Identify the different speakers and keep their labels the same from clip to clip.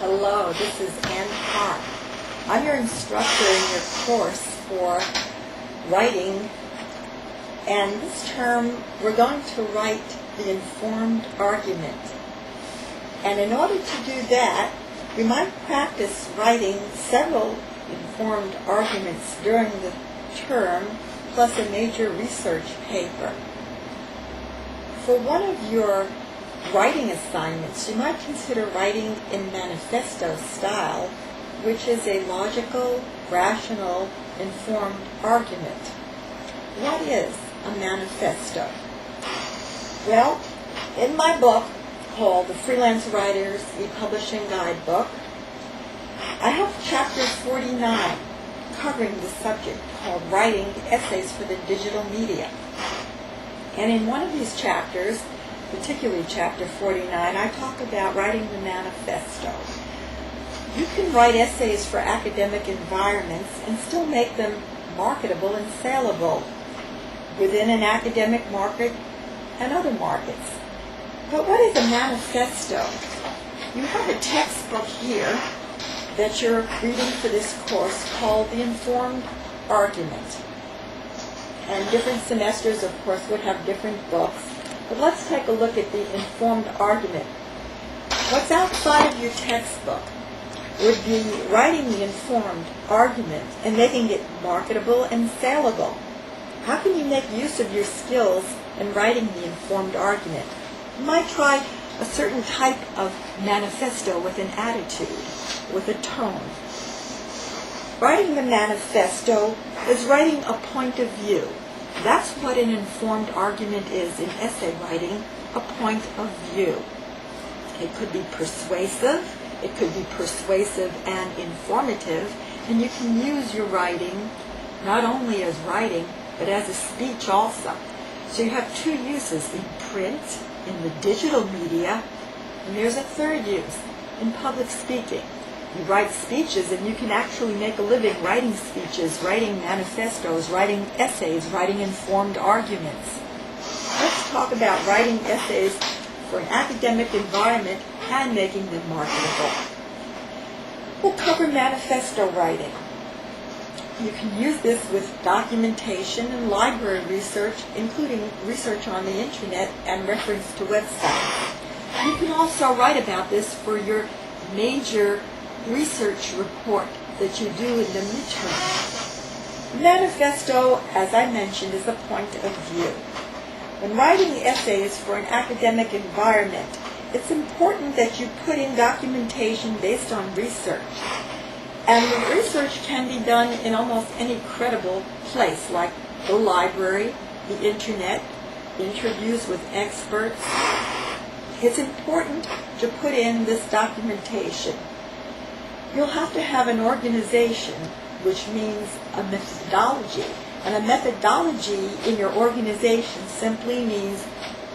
Speaker 1: Hello, this is Ann Park. I'm your instructor in your course for writing, and this term we're going to write the informed argument. And in order to do that, we might practice writing several informed arguments during the term, plus a major research paper. For one of your writing assignments, you might consider writing in Manifesto style, which is a logical, rational, informed argument. What is a manifesto? Well, in my book called The Freelance Writer's E-Publishing Guidebook, I have chapter 49 covering the subject called Writing Essays for the Digital Media. And in one of these chapters, particularly chapter 49, I talk about writing the manifesto. You can write essays for academic environments and still make them marketable and saleable within an academic market and other markets. But what is a manifesto? You have a textbook here that you're reading for this course called The Informed Argument. And different semesters, of course, would have different books. But let's take a look at the informed argument. What's outside of your textbook would be writing the informed argument and making it marketable and saleable. How can you make use of your skills in writing the informed argument? You might try a certain type of manifesto with an attitude, with a tone. Writing the manifesto is writing a point of view. That's what an informed argument is in essay writing, a point of view. It could be persuasive, it could be persuasive and informative, and you can use your writing not only as writing, but as a speech also. So you have two uses, in print, in the digital media, and there's a third use, in public speaking. You write speeches, and you can actually make a living writing speeches, writing manifestos, writing essays, writing informed arguments. Let's talk about writing essays for an academic environment and making them marketable. We'll cover manifesto writing. You can use this with documentation and library research, including research on the internet and reference to websites. You can also write about this for your major research report that you do in the midterm. Manifesto, as I mentioned, is a point of view. When writing essays for an academic environment, it's important that you put in documentation based on research. And the research can be done in almost any credible place, like the library, the internet, interviews with experts. It's important to put in this documentation. You'll have to have an organization, which means a methodology. And a methodology in your organization simply means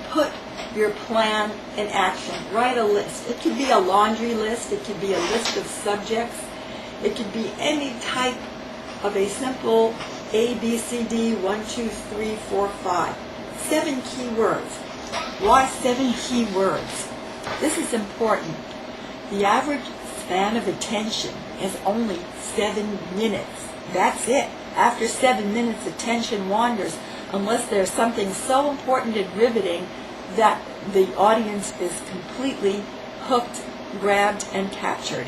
Speaker 1: put your plan in action. Write a list. It could be a laundry list. It could be a list of subjects. It could be any type of a simple A, B, C, D, 1, 2, 3, 4, 5. 7 key words. Why 7 key words? This is important. The average span of attention is only 7 minutes. That's it. After 7 minutes, attention wanders unless there's something so important and riveting that the audience is completely hooked, grabbed, and captured.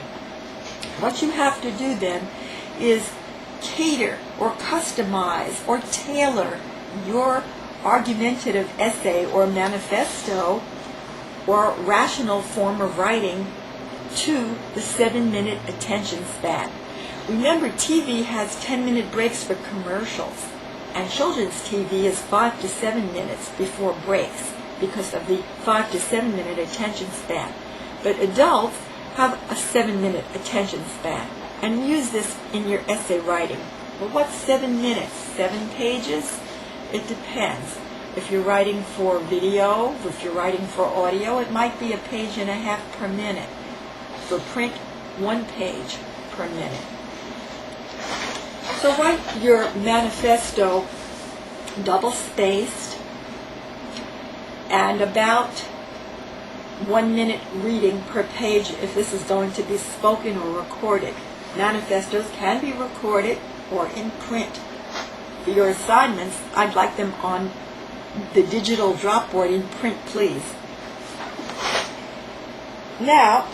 Speaker 1: What you have to do then is cater or customize or tailor your argumentative essay or manifesto or rational form of writing to the 7-minute attention span. Remember, TV has 10-minute breaks for commercials, and children's TV is 5 to 7 minutes before breaks because of the 5 to 7 minute attention span. But adults have a 7-minute attention span, and use this in your essay writing. Well, what's 7 minutes? 7 pages? It depends. If you're writing for video, if you're writing for audio, it might be 1.5 pages per minute. For print, 1 page per minute. So write your manifesto double-spaced and about 1-minute reading per page if this is going to be spoken or recorded. Manifestos can be recorded or in print. For your assignments, I'd like them on the digital dropboard in print, please. Now,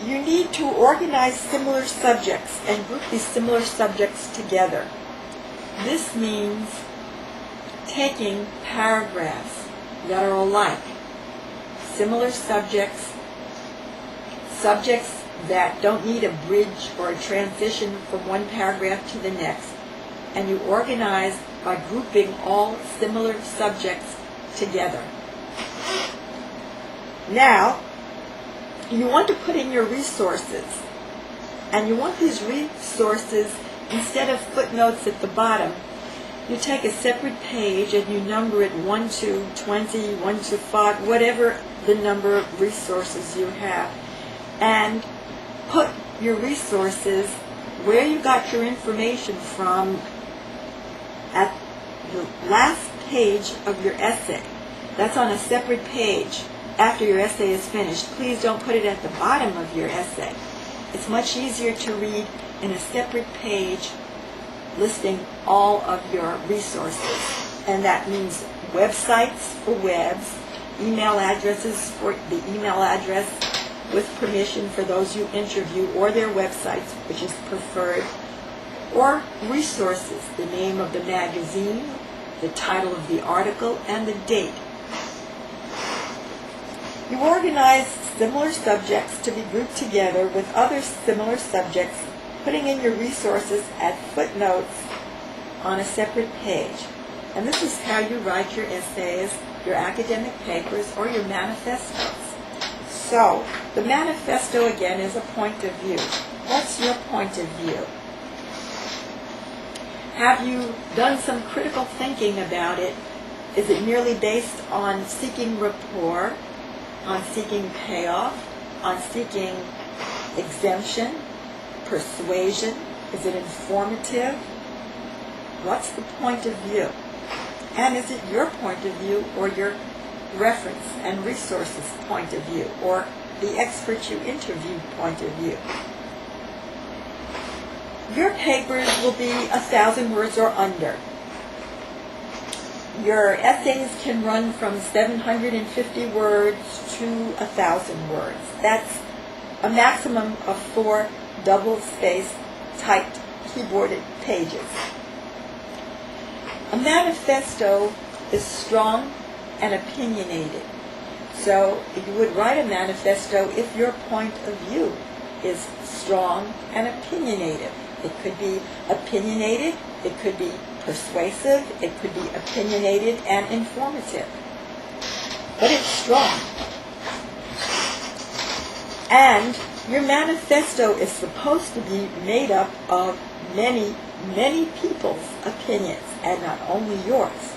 Speaker 1: you need to organize similar subjects and group these similar subjects together. This means taking paragraphs that are alike, similar subjects, subjects that don't need a bridge or a transition from one paragraph to the next, and you organize by grouping all similar subjects together. Now, you want to put in your resources, and you want these resources, instead of footnotes at the bottom, you take a separate page and you number it 1 to 20, 1 to 5, whatever the number of resources you have, and put your resources where you got your information from at the last page of your essay. That's on a separate page after your essay is finished. Please don't put it at the bottom of your essay. It's much easier to read in a separate page listing all of your resources. And that means websites for webs, email addresses for the email address with permission for those you interview, or their websites, which is preferred, or resources, the name of the magazine, the title of the article, and the date. You organize similar subjects to be grouped together with other similar subjects, putting in your resources as footnotes on a separate page. And this is how you write your essays, your academic papers, or your manifestos. So, the manifesto again is a point of view. What's your point of view? Have you done some critical thinking about it? Is it merely based on seeking rapport, on seeking payoff, on seeking exemption, persuasion? Is it informative? What's the point of view? And is it your point of view, or your reference and resources point of view, or the expert you interviewed point of view? Your papers will be 1,000 words or under. Your essays can run from 750 words to 1,000 words. That's a maximum of 4 double-spaced, typed, keyboarded pages. A manifesto is strong and opinionated. So you would write a manifesto if your point of view is strong and opinionated. It could be opinionated, it could be persuasive, it could be opinionated and informative. But it's strong. And your manifesto is supposed to be made up of many, many people's opinions, and not only yours.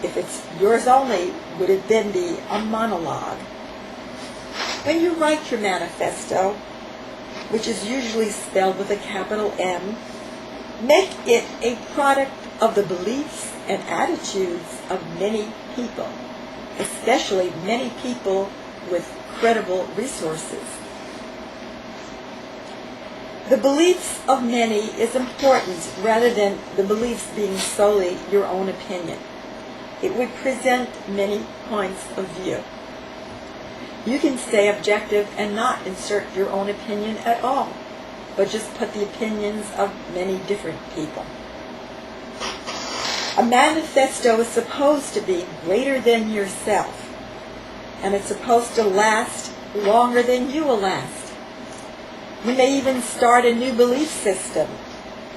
Speaker 1: If it's yours only, would it then be a monologue? When you write your manifesto, which is usually spelled with a capital M, make it a product of the beliefs and attitudes of many people, especially many people with credible resources. The beliefs of many is important rather than the beliefs being solely your own opinion. It would present many points of view. You can stay objective and not insert your own opinion at all, but just put the opinions of many different people. A manifesto is supposed to be greater than yourself, and it's supposed to last longer than you will last. You may even start a new belief system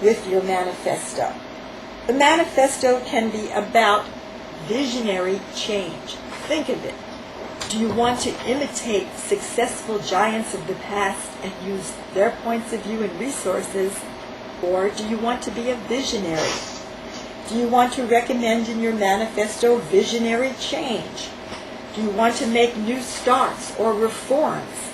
Speaker 1: with your manifesto. The manifesto can be about visionary change. Think of it. Do you want to imitate successful giants of the past and use their points of view and resources, or do you want to be a visionary? Do you want to recommend in your manifesto visionary change? Do you want to make new starts or reforms?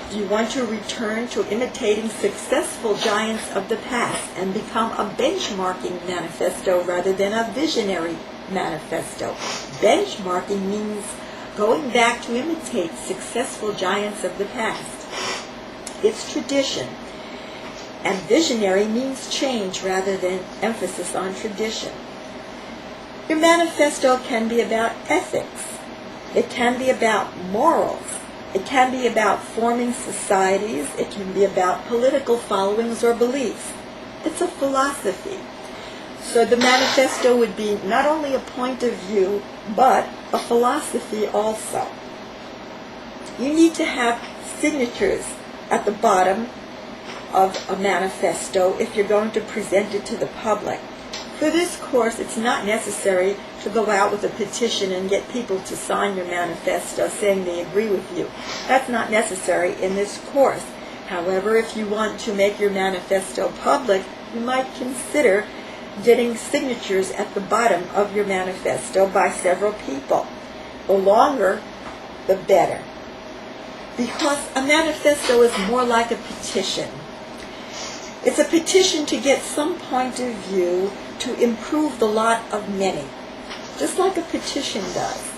Speaker 1: Do you want to return to imitating successful giants of the past and become a benchmarking manifesto rather than a visionary manifesto? Benchmarking means going back to imitate successful giants of the past. It's tradition. And visionary means change rather than emphasis on tradition. Your manifesto can be about ethics. It can be about morals. It can be about forming societies. It can be about political followings or beliefs. It's a philosophy. So the manifesto would be not only a point of view, but a philosophy also. You need to have signatures at the bottom of a manifesto if you're going to present it to the public. For this course, it's not necessary to go out with a petition and get people to sign your manifesto saying they agree with you. That's not necessary in this course. However, if you want to make your manifesto public, you might consider getting signatures at the bottom of your manifesto by several people. The longer, the better. Because a manifesto is more like a petition. It's a petition to get some point of view to improve the lot of many, just like a petition does.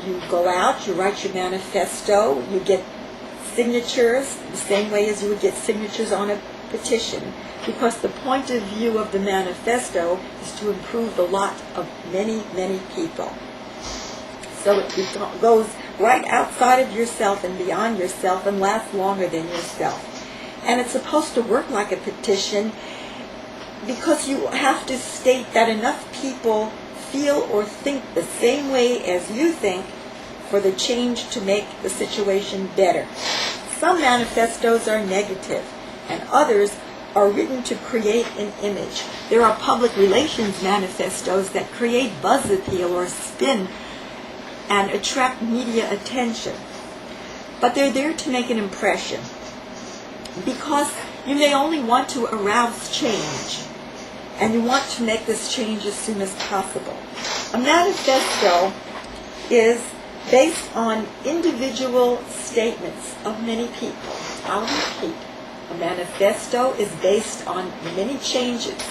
Speaker 1: You go out, you write your manifesto, you get signatures the same way as you would get signatures on a petition, because the point of view of the manifesto is to improve the lot of many, many people. So it goes right outside of yourself and beyond yourself and lasts longer than yourself. And it's supposed to work like a petition because you have to state that enough people feel or think the same way as you think for the change to make the situation better. Some manifestos are negative, and others are written to create an image. There are public relations manifestos that create buzz appeal or spin and attract media attention. But they're there to make an impression, because you may only want to arouse change, and you want to make this change as soon as possible. A manifesto is based on individual statements of many people. I'll repeat. A manifesto is based on many changes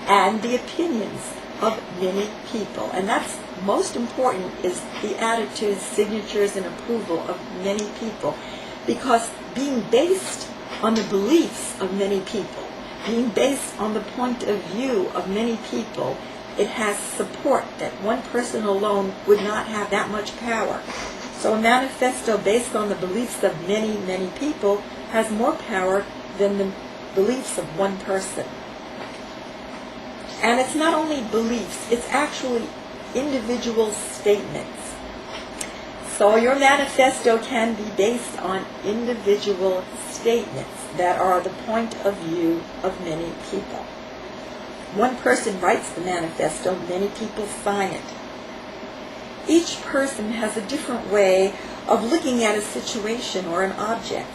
Speaker 1: and the opinions of many people. And that's most important, is the attitudes, signatures, and approval of many people. Because being based on the beliefs of many people, being based on the point of view of many people, it has support that one person alone would not have that much power. So a manifesto based on the beliefs of many, many people has more power than the beliefs of one person. And it's not only beliefs, it's actually individual statements. So your manifesto can be based on individual statements that are the point of view of many people. One person writes the manifesto, many people sign it. Each person has a different way of looking at a situation or an object.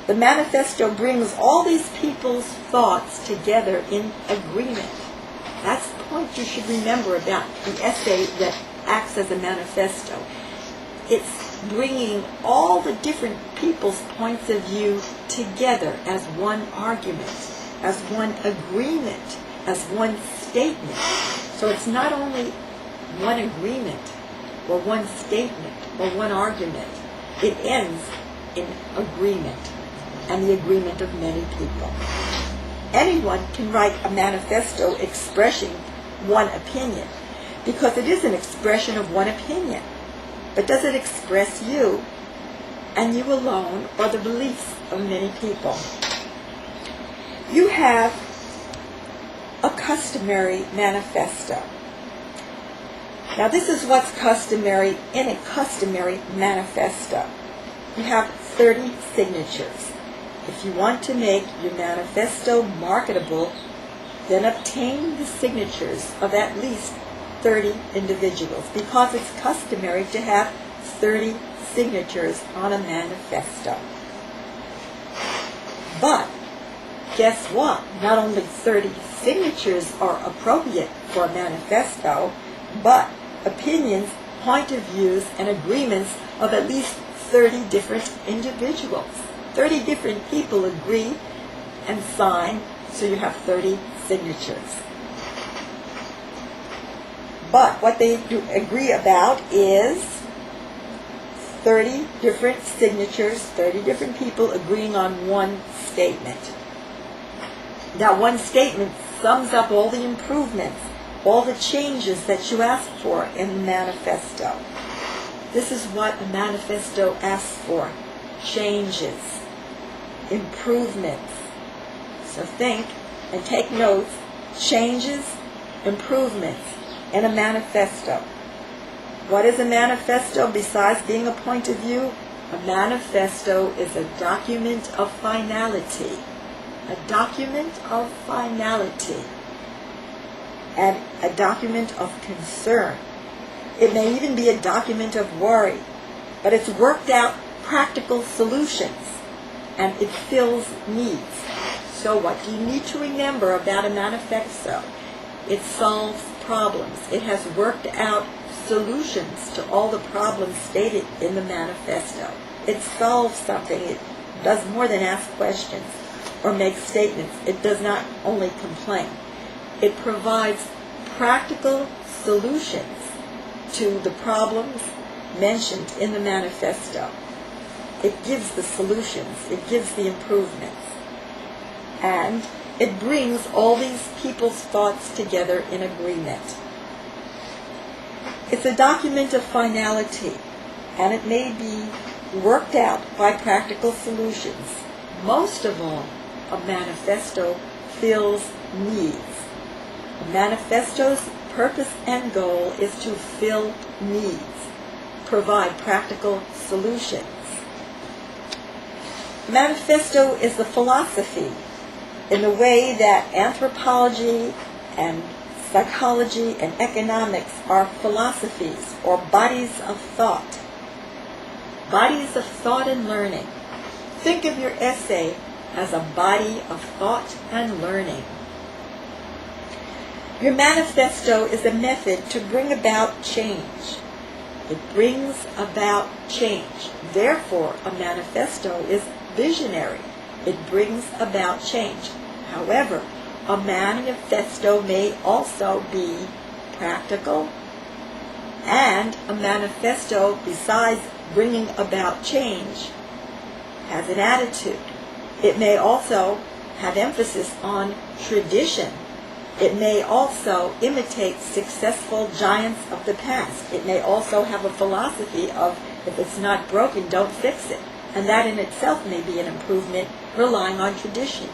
Speaker 1: The manifesto brings all these people's thoughts together in agreement. That's the point you should remember about the essay that acts as a manifesto. It's bringing all the different people's points of view together as one argument, as one agreement, as one statement. So it's not only one agreement or one statement or one argument. It ends in agreement, and the agreement of many people. Anyone can write a manifesto expressing one opinion, because it is an expression of one opinion. But does it express you, and you alone, or the beliefs of many people? You have a customary manifesto. Now this is what's customary in a customary manifesto. You have 30 signatures. If you want to make your manifesto marketable, then obtain the signatures of at least 30 individuals, because it's customary to have 30 signatures on a manifesto. But guess what? Not only 30 signatures are appropriate for a manifesto, but opinions, point of views, and agreements of at least 30 different individuals. 30 different people agree and sign, so you have 30 signatures. But what they do agree about is 30 different signatures, 30 different people agreeing on one statement. That one statement sums up all the improvements, all the changes that you asked for in the manifesto. This is what a manifesto asks for: changes, improvements. So think and take notes: changes, improvements in a manifesto. What is a manifesto besides being a point of view? A manifesto is a document of finality. A document of finality. And a document of concern. It may even be a document of worry, but it's worked out practical solutions, and it fills needs. So what do you need to remember about a manifesto? It solves problems. It has worked out solutions to all the problems stated in the manifesto. It solves something. It does more than ask questions or make statements. It does not only complain. It provides practical solutions to the problems mentioned in the manifesto. It gives the solutions. It gives the improvements. And it brings all these people's thoughts together in agreement. It's a document of finality, and it may be worked out by practical solutions. Most of all, a manifesto fills needs. A manifesto's purpose and goal is to fill needs, provide practical solutions. Manifesto is the philosophy in the way that anthropology and psychology and economics are philosophies or bodies of thought. Bodies of thought and learning. Think of your essay as a body of thought and learning. Your manifesto is a method to bring about change. It brings about change. Therefore, a manifesto is visionary. It brings about change. However, a manifesto may also be practical, and a manifesto, besides bringing about change, has an attitude. It may also have emphasis on tradition. It may also imitate successful giants of the past. It may also have a philosophy of, if it's not broken, don't fix it. And that in itself may be an improvement, relying on tradition.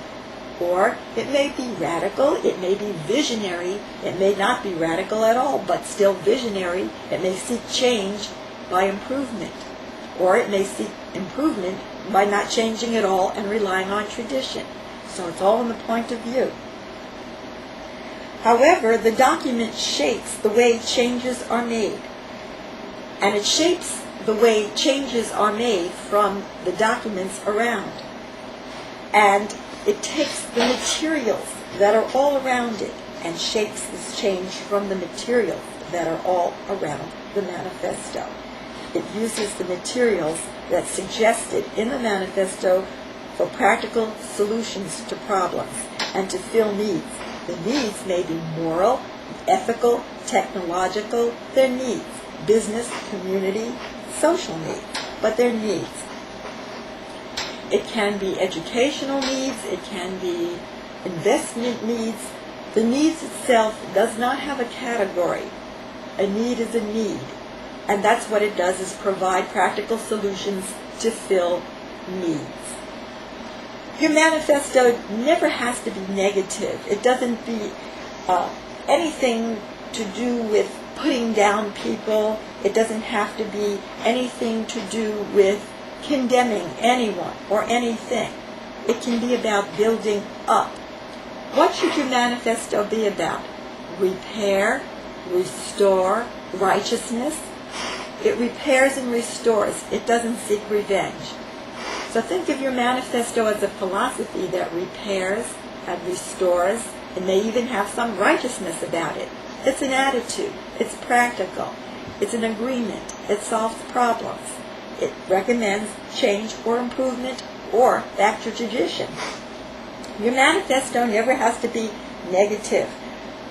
Speaker 1: Or it may be radical, it may be visionary, it may not be radical at all, but still visionary. It may seek change by improvement. Or it may seek improvement by not changing at all and relying on tradition. So it's all in the point of view. However, the document shapes the way changes are made. And it shapes the way changes are made from the documents around. And it takes the materials that are all around it and shapes this change from the materials that are all around the manifesto. It uses the materials that's suggested in the manifesto for practical solutions to problems and to fill needs. The needs may be moral, ethical, technological. They're needs. Business, community, social needs. But they're needs. It can be educational needs. It can be investment needs. The needs itself does not have a category. A need is a need. And that's what it does, is provide practical solutions to fill needs. Your manifesto never has to be negative. It doesn't be anything to do with putting down people. It doesn't have to be anything to do with condemning anyone or anything. It can be about building up. What should your manifesto be about? Repair, restore, righteousness. It repairs and restores. It doesn't seek revenge. So think of your manifesto as a philosophy that repairs and restores, and may even have some righteousness about it. It's an attitude. It's practical. It's an agreement. It solves problems. It recommends change or improvement or back to tradition. Your manifesto never has to be negative.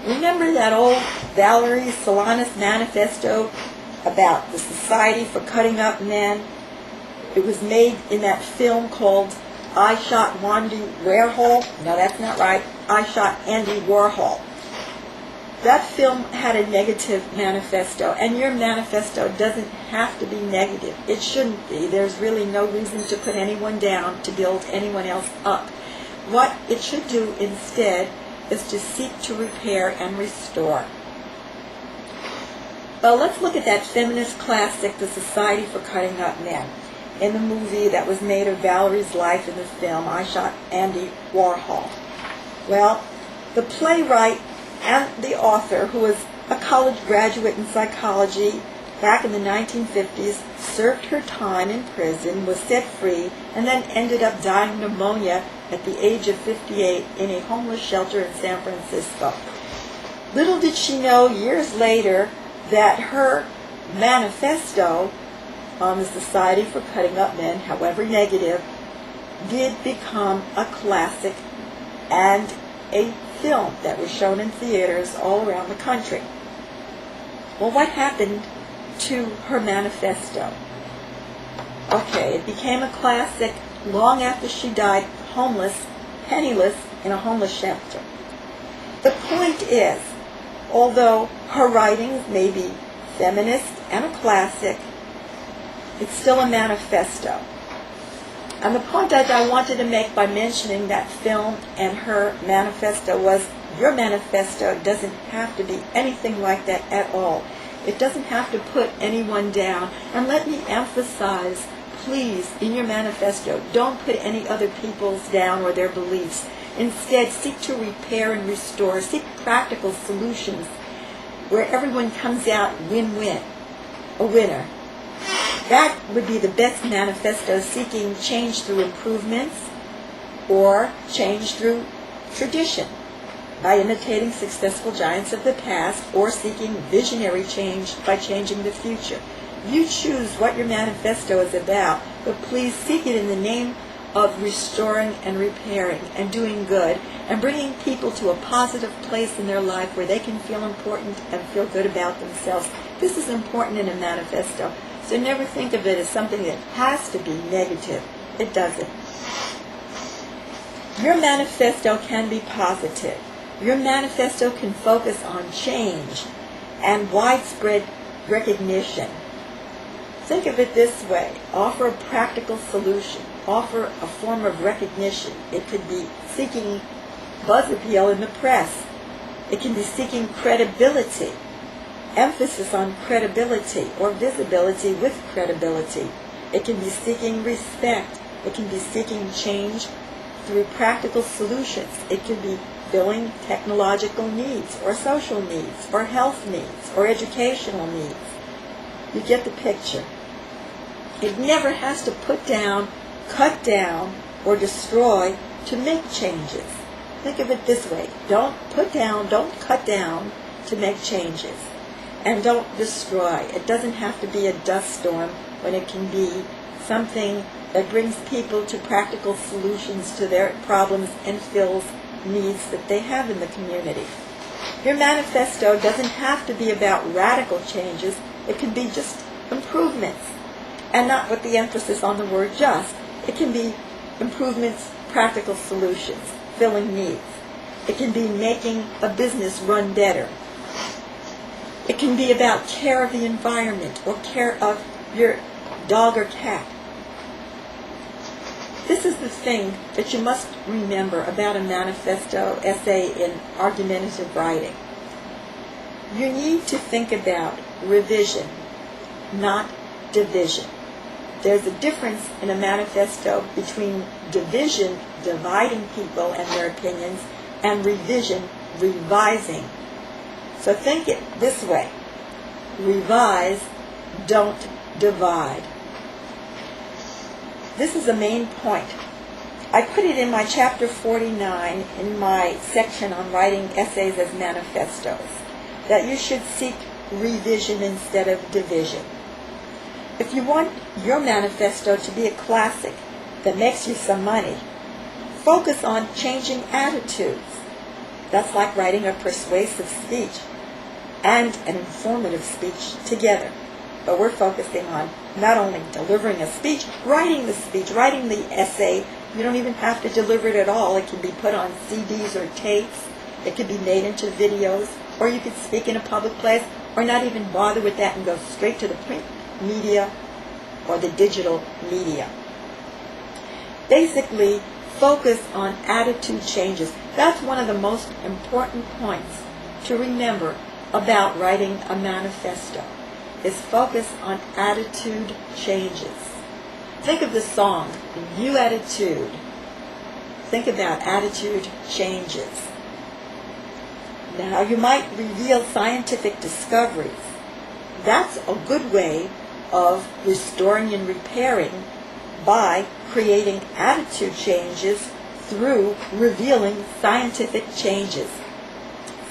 Speaker 1: Remember that old Valerie Solanas manifesto? about the Society for Cutting Up Men. It was made in that film called I Shot Andy Warhol. No, that's not right. I Shot Andy Warhol. That film had a negative manifesto, and your manifesto doesn't have to be negative. It shouldn't be. There's really no reason to put anyone down to build anyone else up. What it should do instead is to seek to repair and restore. Well, let's look at that feminist classic, The Society for Cutting Up Men. In the movie that was made of Valerie's life in the film, I Shot Andy Warhol. Well, the playwright and the author, who was a college graduate in psychology back in the 1950s, served her time in prison, was set free, and then ended up dying of pneumonia at the age of 58 in a homeless shelter in San Francisco. Little did she know years later that her manifesto on the Society for Cutting Up Men, however negative, did become a classic and a film that was shown in theaters all around the country. Well, what happened to her manifesto? Okay, it became a classic long after she died, homeless, penniless, in a homeless shelter. The point is, although her writings may be feminist and a classic, it's still a manifesto. And the point that I wanted to make by mentioning that film and her manifesto was, your manifesto doesn't have to be anything like that at all. It doesn't have to put anyone down. And let me emphasize, please, in your manifesto, don't put any other people's down or their beliefs. Instead, seek to repair and restore. Seek practical solutions where everyone comes out win-win, a winner. That would be the best manifesto, seeking change through improvements or change through tradition by imitating successful giants of the past, or seeking visionary change by changing the future. You choose what your manifesto is about, but please seek it in the name of restoring and repairing and doing good and bringing people to a positive place in their life where they can feel important and feel good about themselves. This is important in a manifesto. So never think of it as something that has to be negative. It doesn't. Your manifesto can be positive. Your manifesto can focus on change and widespread recognition. Think of it this way. Offer a practical solution. Offer a form of recognition. It could be seeking buzz appeal in the press. It can be seeking credibility. Emphasis on credibility or visibility with credibility. It can be seeking respect. It can be seeking change through practical solutions. It could be filling technological needs or social needs or health needs or educational needs. You get the picture. It never has to put down, cut down, or destroy to make changes. Think of it this way. Don't put down, don't cut down to make changes. And don't destroy. It doesn't have to be a dust storm when it can be something that brings people to practical solutions to their problems and fills needs that they have in the community. Your manifesto doesn't have to be about radical changes. It can be just improvements, and not with the emphasis on the word just. It can be improvements, practical solutions, filling needs. It can be making a business run better. It can be about care of the environment or care of your dog or cat. This is the thing that you must remember about a manifesto essay in argumentative writing. You need to think about revision, not division. There's a difference in a manifesto between division, dividing people and their opinions, and revision, revising. So think it this way. Revise, don't divide. This is the main point. I put it in my chapter 49 in my section on writing essays as manifestos, that you should seek revision instead of division. If you want your manifesto to be a classic that makes you some money, focus on changing attitudes. That's like writing a persuasive speech and an informative speech together. but we're focusing on not only delivering a speech, writing the essay. You don't even have to deliver it at all. It can be put on CDs or tapes. It could be made into videos, or you could speak in a public place, or not even bother with that and go straight to the print media or the digital media. Basically, focus on attitude changes. That's one of the most important points to remember about writing a manifesto, is focus on attitude changes. Think of the song, New Attitude. Think about attitude changes. Now, you might reveal scientific discoveries. That's a good way of restoring and repairing by creating attitude changes through revealing scientific changes,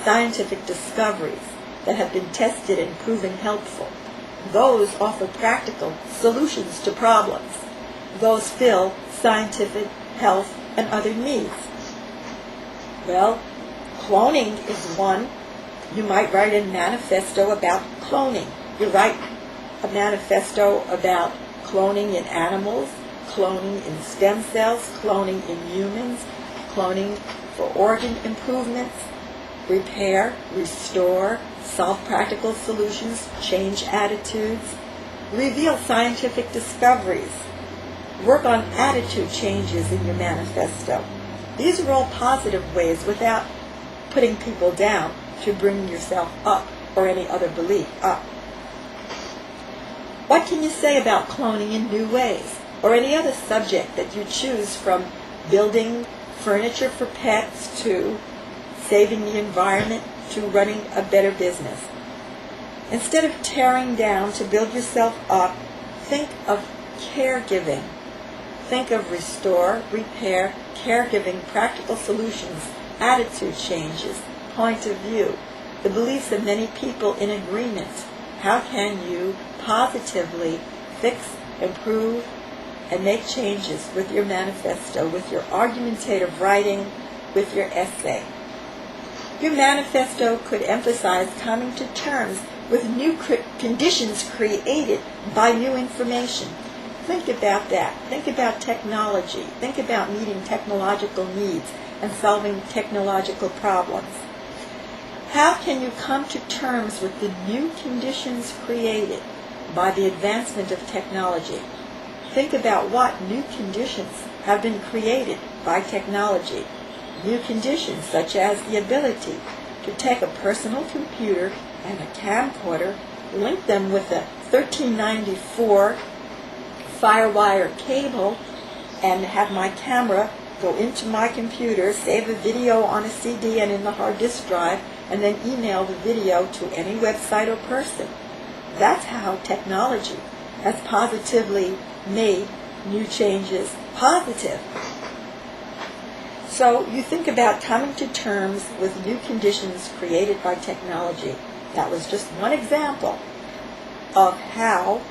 Speaker 1: scientific discoveries that have been tested and proven helpful. Those offer practical solutions to problems. Those fill scientific, health, and other needs. Well, cloning is one. You might write a manifesto about cloning. You write a manifesto about cloning in animals, cloning in stem cells, cloning in humans, cloning for organ improvements, repair, restore, solve practical solutions, change attitudes, reveal scientific discoveries, work on attitude changes in your manifesto. These are all positive ways without putting people down to bring yourself up or any other belief up. What can you say about cloning in new ways, or any other subject that you choose, from building furniture for pets to saving the environment to running a better business? Instead of tearing down to build yourself up, think of caregiving. Think of restore, repair, caregiving, practical solutions, attitude changes, point of view, the beliefs of many people in agreement. How can you positively fix, improve, and make changes with your manifesto, with your argumentative writing, with your essay? Your manifesto could emphasize coming to terms with new conditions created by new information. Think about that. Think about technology. Think about meeting technological needs and solving technological problems. How can you come to terms with the new conditions created by the advancement of technology? Think about what new conditions have been created by technology. New conditions such as the ability to take a personal computer and a camcorder, link them with a 1394 firewire cable, and have my camera go into my computer, save a video on a CD and in the hard disk drive, and then email the video to any website or person. That's how technology has positively made new changes positive. So you think about coming to terms with new conditions created by technology. That was just one example of how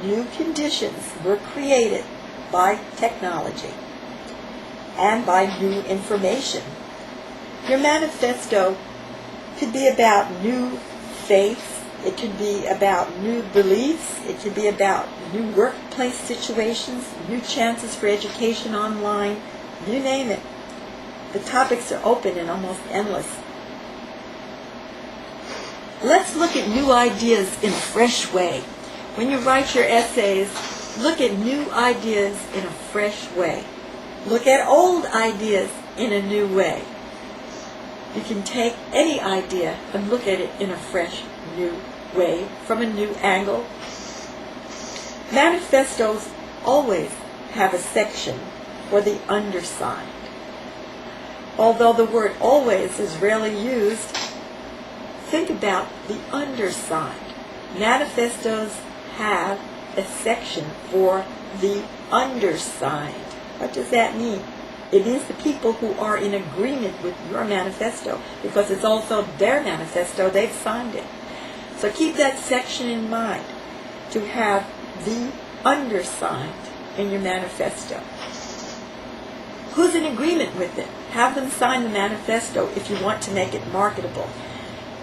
Speaker 1: new conditions were created by technology and by new information. Your manifesto could be about new faith. It could be about new beliefs. It could be about new workplace situations, new chances for education online. You name it. The topics are open and almost endless. Let's look at new ideas in a fresh way. When you write your essays, look at new ideas in a fresh way. Look at old ideas in a new way. You can take any idea and look at it in a fresh, new way, from a new angle. Manifestos always have a section for the undersigned. Although the word always is rarely used, think about the undersigned. Manifestos have a section for the undersigned. What does that mean? It means the people who are in agreement with your manifesto, because it's also their manifesto, they've signed it. So keep that section in mind, to have the undersigned in your manifesto. Who's in agreement with it? Have them sign the manifesto if you want to make it marketable.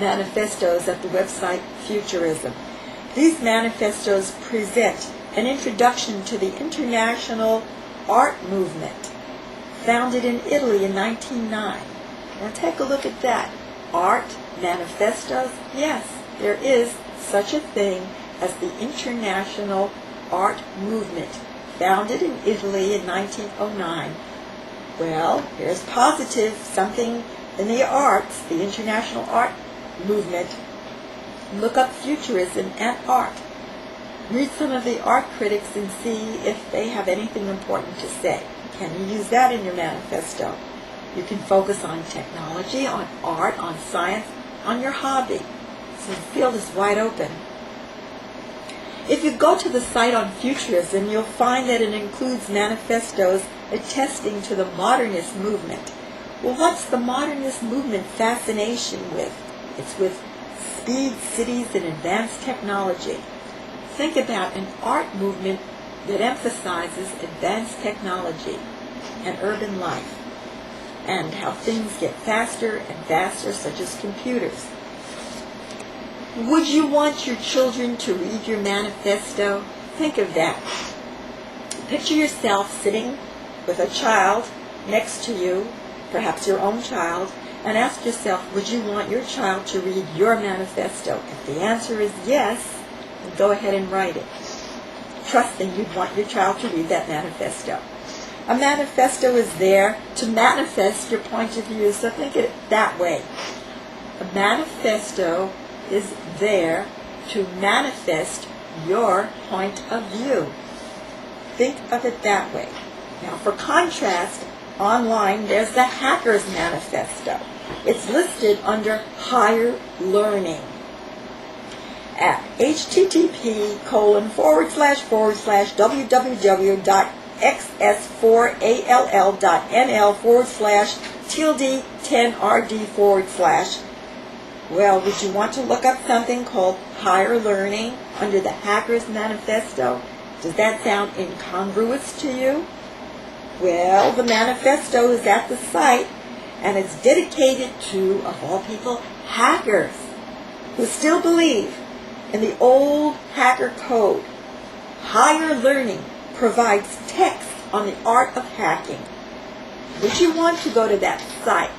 Speaker 1: manifestos at the website Futurism. These manifestos present an introduction to the international art movement founded in Italy in 1909. Now take a look at that. Art manifestos? Yes, there is such a thing as the international art movement founded in Italy in 1909. Well, here's positive, something in the arts, the international art movement. Look up Futurism and art. Read some of the art critics and see if they have anything important to say. Can you use that in your manifesto? You can focus on technology, on art, on science, on your hobby. So the field is wide open. If you go to the site on Futurism, you'll find that it includes manifestos attesting to the modernist movement. Well, what's the modernist movement fascination with? It's with speed, cities, and advanced technology. Think about an art movement that emphasizes advanced technology and urban life, and how things get faster and faster, such as computers. Would you want your children to read your manifesto? Think of that. Picture yourself sitting with a child next to you, perhaps your own child, and ask yourself, would you want your child to read your manifesto? If the answer is yes, then go ahead and write it, trusting you'd want your child to read that manifesto. A manifesto is there to manifest your point of view, so think of it that way. A manifesto is there to manifest your point of view. Think of it that way. Now, for contrast, online there's the Hacker's Manifesto. It's listed under Higher Learning at http://www.xs4all.nl/10rd/. Well, would you want to look up something called Higher Learning under the Hacker's Manifesto? Does that sound incongruous to you? Well, the manifesto is at the site, and it's dedicated to, of all people, hackers who still believe in the old hacker code. Higher Learning provides text on the art of hacking. Would you want to go to that site?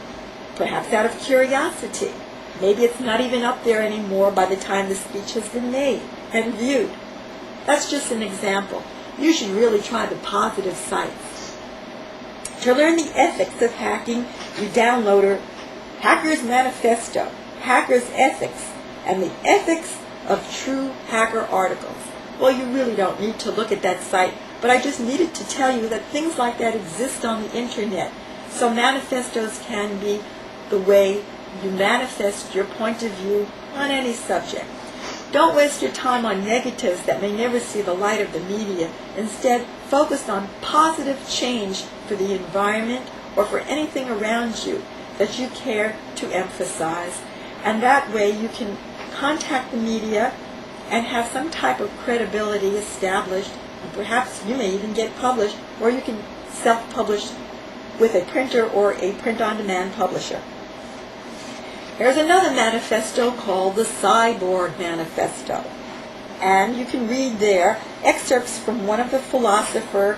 Speaker 1: Perhaps out of curiosity. Maybe it's not even up there anymore by the time the speech has been made and viewed. That's just an example. You should really try the positive sites. To learn the ethics of hacking, you download Hacker's Manifesto, Hacker's Ethics, and the Ethics of True Hacker Articles. Well, you really don't need to look at that site, but I just needed to tell you that things like that exist on the internet. So manifestos can be the way you manifest your point of view on any subject. Don't waste your time on negatives that may never see the light of the media. Instead, focus on positive change for the environment or for anything around you that you care to emphasize. And that way you can contact the media and have some type of credibility established. And perhaps you may even get published, or you can self-publish with a printer or a print-on-demand publisher. There's another manifesto called the Cyborg Manifesto. And you can read there excerpts from one of the philosopher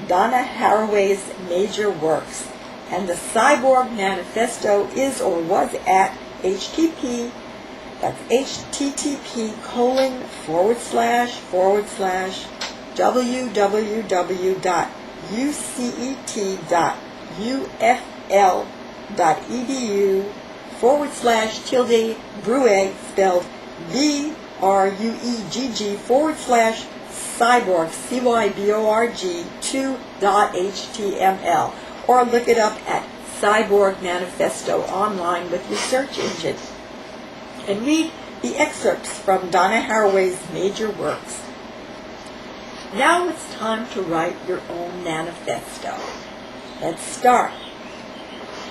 Speaker 1: Donna Haraway's major works. And the Cyborg Manifesto is or was at http://www.ucet.ufl.edu/tilde-brugg, spelled BRUGG/cyborg, CYBORG 2.html, or look it up at Cyborg Manifesto online with your search engine. And read the excerpts from Donna Haraway's major works. Now it's time to write your own manifesto. Let's start.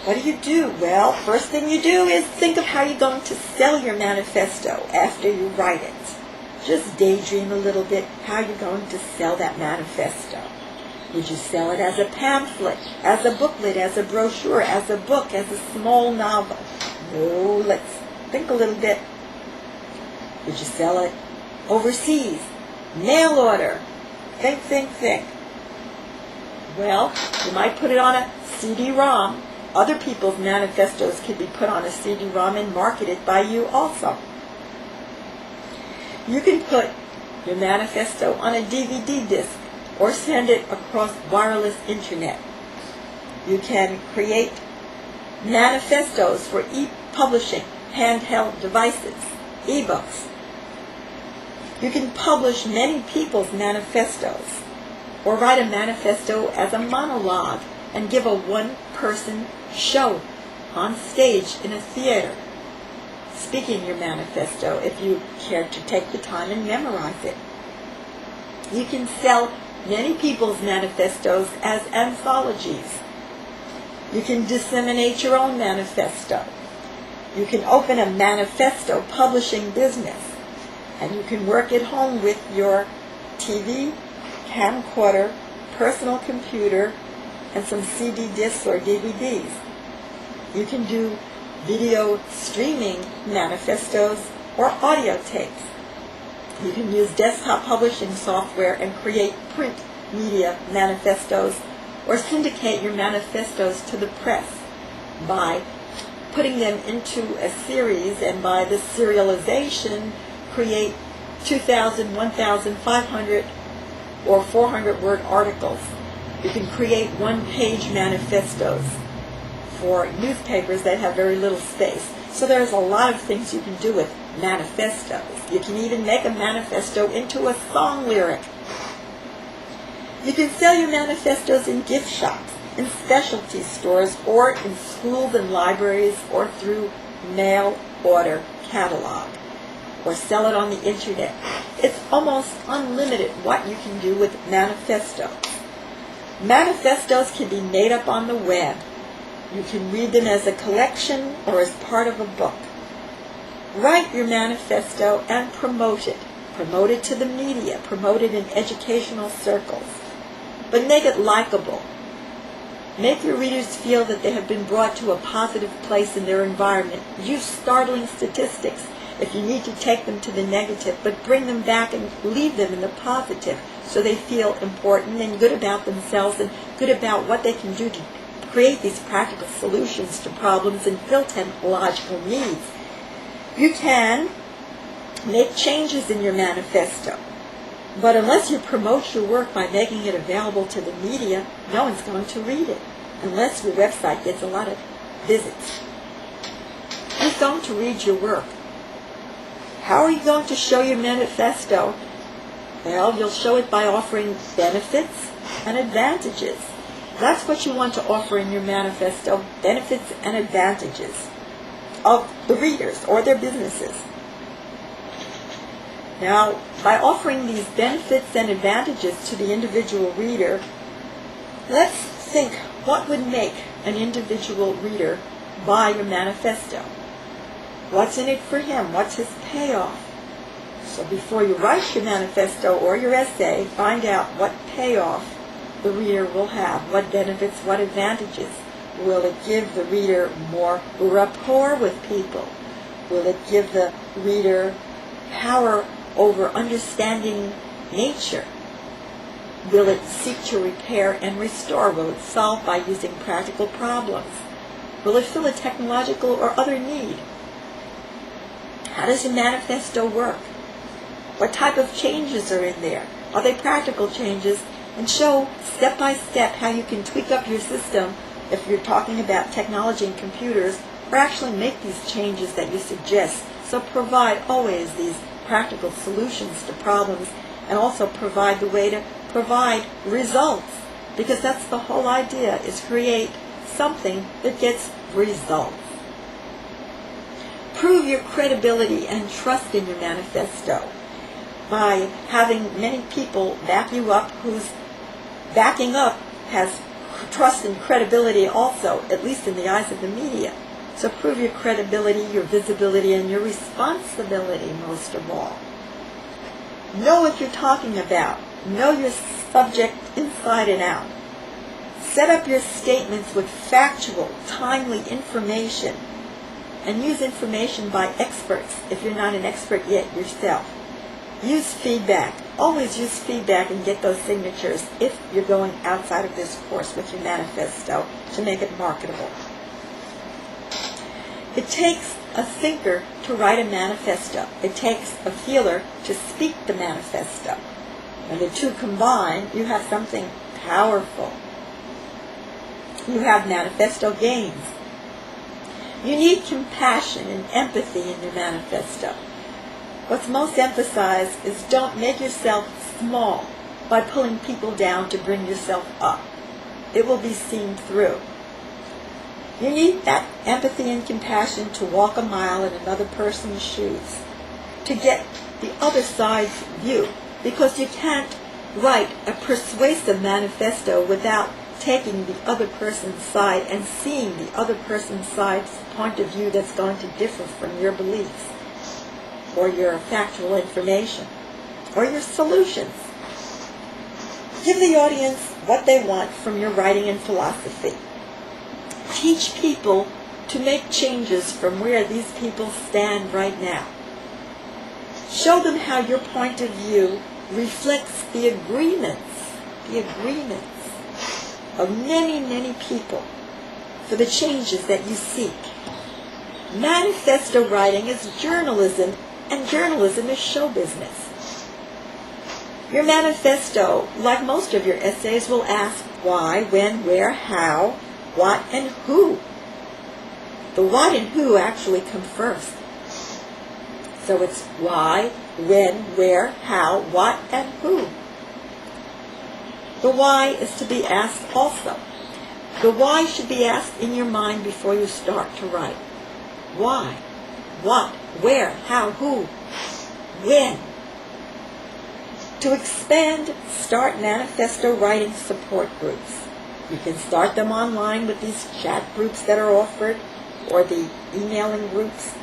Speaker 1: What do? Well, first thing you do is think of how you're going to sell your manifesto after you write it. Just daydream a little bit how you're going to sell that manifesto. Would you sell it as a pamphlet, as a booklet, as a brochure, as a book, as a small novel? No, let's Think a little bit. Would you sell it overseas? Mail order? Think. Well, you might put it on a CD-ROM. Other people's manifestos can be put on a CD-ROM and marketed by you also. You can put your manifesto on a DVD disc or send it across wireless internet. You can create manifestos for e-publishing, handheld devices, e-books. You can publish many people's manifestos or write a manifesto as a monologue and give a one-person show on stage in a theater, speaking your manifesto if you care to take the time and memorize it. You can sell many people's manifestos as anthologies. You can disseminate your own manifesto. You can open a manifesto publishing business, and you can work at home with your TV, camcorder, personal computer, and some CD discs or DVDs. You can do video streaming manifestos or audio tapes. You can use desktop publishing software and create print media manifestos or syndicate your manifestos to the press by putting them into a series, and by this serialization create 2,000, 1,500, or 400-word articles. You can create one-page manifestos for newspapers that have very little space. So there's a lot of things you can do with manifestos. You can even make a manifesto into a song lyric. You can sell your manifestos in gift shops, in specialty stores, or in schools and libraries, or through mail order catalog, or sell it on the internet. It's almost unlimited what you can do with manifestos. Manifestos can be made up on the web. You can read them as a collection or as part of a book. Write your manifesto and promote it. Promote it to the media. Promote it in educational circles. But make it likable. Make your readers feel that they have been brought to a positive place in their environment. Use startling statistics if you need to take them to the negative, but bring them back and leave them in the positive so they feel important and good about themselves and good about what they can do to create these practical solutions to problems and fill technological needs. You can make changes in your manifesto, but unless you promote your work by making it available to the media, no one's going to read it, unless your website gets a lot of visits. Who's going to read your work? How are you going to show your manifesto? Well, you'll show it by offering benefits and advantages. That's what you want to offer in your manifesto, benefits and advantages of the readers or their businesses. Now, by offering these benefits and advantages to the individual reader, let's think what would make an individual reader buy your manifesto. What's in it for him? What's his payoff? So before you write your manifesto or your essay, find out what payoff the reader will have, what benefits, what advantages. Will it give the reader more rapport with people? Will it give the reader power over understanding nature? Will it seek to repair and restore? Will it solve by using practical problems? Will it fill a technological or other need? How does a manifesto work? What type of changes are in there? Are they practical changes? And show step by step how you can tweak up your system if you're talking about technology and computers, or actually make these changes that you suggest. So provide always these practical solutions to problems, and also provide the way to provide results, because that's the whole idea, is create something that gets results. Prove your credibility and trust in your manifesto by having many people back you up, whose backing up has trust and credibility also, at least in the eyes of the media. So prove your credibility, your visibility, and your responsibility most of all. Know what you're talking about. Know your subject inside and out. Set up your statements with factual, timely information, and use information by experts if you're not an expert yet yourself. Use feedback. Always use feedback and get those signatures if you're going outside of this course with your manifesto to make it marketable. It takes a thinker to write a manifesto. It takes a feeler to speak the manifesto. When the two combine, you have something powerful. You have manifesto gains. You need compassion and empathy in your manifesto. What's most emphasized is don't make yourself small by pulling people down to bring yourself up. It will be seen through. You need that empathy and compassion to walk a mile in another person's shoes, to get the other side's view, because you can't write a persuasive manifesto without taking the other person's side and seeing the other person's side's point of view that's going to differ from your beliefs, or your factual information, or your solutions. Give the audience what they want from your writing and philosophy. Teach people to make changes from where these people stand right now. Show them how your point of view reflects the agreements of many, many people for the changes that you seek. Manifesto writing is journalism, and journalism is show business. Your manifesto, like most of your essays, will ask why, when, where, how, what, and who. The what and who actually come first. So it's why, when, where, how, what, and who. The why is to be asked also. The why should be asked in your mind before you start to write. Why? What? Where? How? Who? When? To expand, start manifesto writing support groups. You can start them online with these chat groups that are offered, or the emailing groups.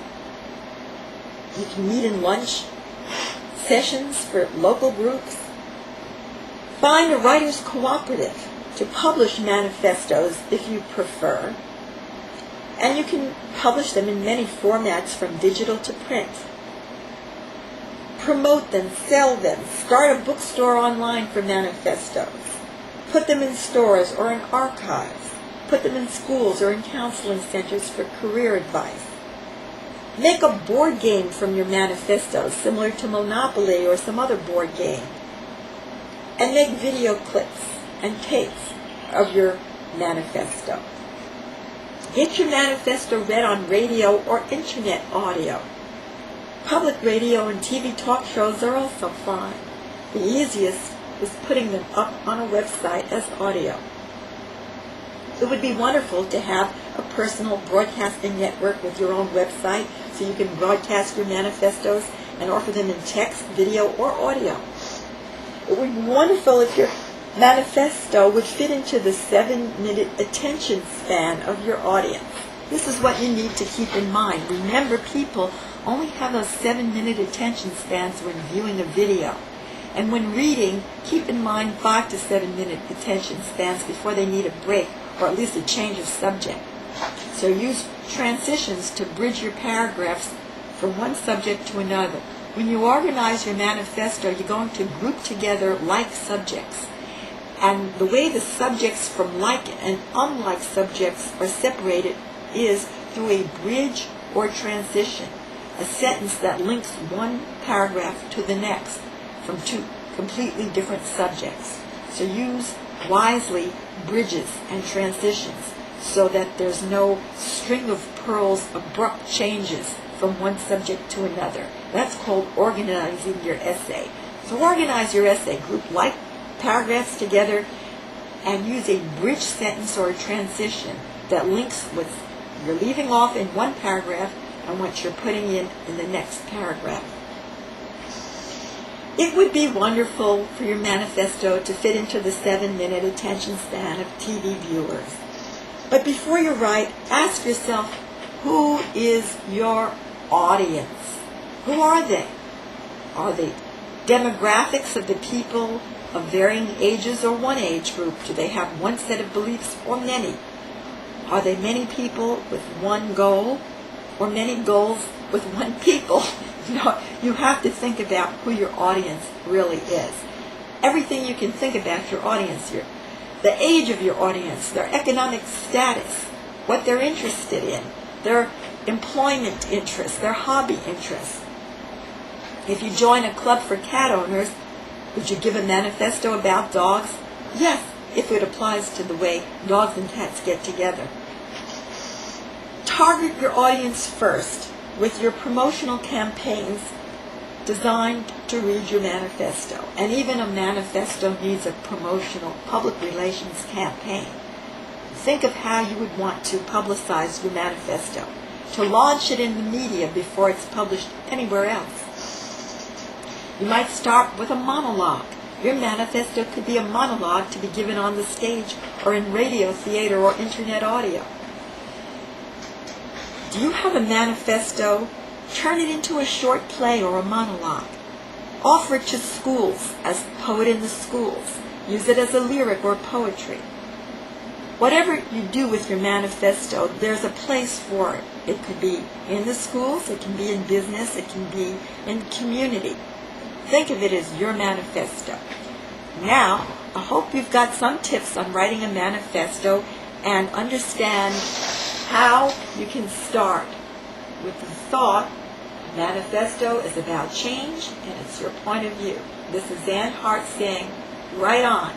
Speaker 1: You can meet in lunch sessions for local groups. Find a writers' cooperative to publish manifestos if you prefer. And you can publish them in many formats from digital to print. Promote them, sell them, start a bookstore online for manifestos. Put them in stores or in archives. Put them in schools or in counseling centers for career advice. Make a board game from your manifestos, similar to Monopoly or some other board game. And make video clips and tapes of your manifesto. Get your manifesto read on radio or internet audio. Public radio and TV talk shows are also fine. The easiest is putting them up on a website as audio. It would be wonderful to have a personal broadcasting network with your own website so you can broadcast your manifestos and offer them in text, video, or audio. It would be wonderful if your manifesto would fit into the 7-minute attention span of your audience. This is what you need to keep in mind. Remember, people only have those 7-minute attention spans when viewing a video. And when reading, keep in mind 5 to 7 minute attention spans before they need a break, or at least a change of subject. So use transitions to bridge your paragraphs from one subject to another. When you organize your manifesto, you're going to group together like subjects. And the way the subjects from like and unlike subjects are separated is through a bridge or transition, a sentence that links one paragraph to the next from two completely different subjects. So use wisely bridges and transitions so that there's no string of pearls, abrupt changes from one subject to another. That's called organizing your essay. So organize your essay, group like paragraphs together, and use a bridge sentence or a transition that links what you're leaving off in one paragraph and what you're putting in the next paragraph. It would be wonderful for your manifesto to fit into the 7-minute attention span of TV viewers. But before you write, ask yourself, who is your audience? Who are they? Are they demographics of the people of varying ages or one age group? Do they have one set of beliefs or many? Are they many people with one goal? or many goals with one people. No, you have to think about who your audience really is. Everything you can think about your audience, the age of your audience, their economic status, what they're interested in, their employment interests, their hobby interests. If you join a club for cat owners, would you give a manifesto about dogs? Yes, if it applies to the way dogs and cats get together. Target your audience first with your promotional campaigns designed to read your manifesto. And even a manifesto needs a promotional public relations campaign. Think of how you would want to publicize your manifesto, to launch it in the media before it's published anywhere else. You might start with a monologue. Your manifesto could be a monologue to be given on the stage or in radio, theater, or internet audio. Do you have a manifesto? Turn it into a short play or a monologue. Offer it to schools as Poet in the Schools. Use it as a lyric or poetry. Whatever you do with your manifesto, there's a place for it. It could be in the schools, it can be in business, it can be in community. Think of it as your manifesto. Now, I hope you've got some tips on writing a manifesto and understand how you can start with the thought, manifesto is about change and it's your point of view. This is Ann Hart saying, right on.